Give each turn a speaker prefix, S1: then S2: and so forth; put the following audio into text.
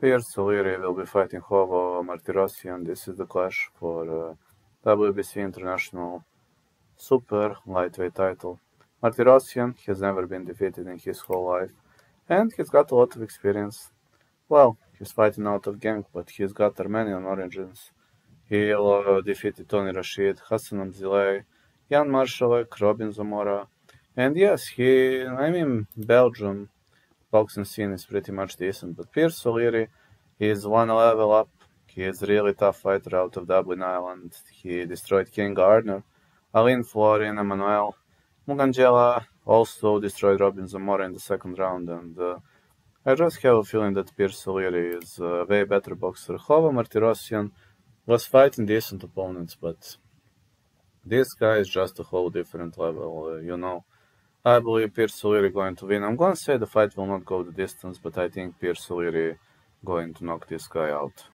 S1: Pierce O'Leary will be fighting Hovo Martirosyan. This is the clash for WBC International Super Lightweight title. Martirosyan has never been defeated in his whole life, and he's got a lot of experience. Well, he's fighting out of gang, but he's got Armenian origins. He defeated Tony Rashid, Hassan Amzilay, Jan Marshallek, Robin Zamora, and yes, Belgium boxing scene is pretty much decent, but Pierce O'Leary is one level up. He is a really tough fighter out of Dublin, Ireland. He destroyed King Gardner, Aline Florian, Emmanuel Mugangela also destroyed Robin Zamora in the second round, and I just have a feeling that Pierce O'Leary is a way better boxer. Hovo Martirosyan was fighting decent opponents, but this guy is just a whole different level. I believe Pierce O'Leary going to win. I'm going to say the fight will not go the distance, but I think Pierce O'Leary going to knock this guy out.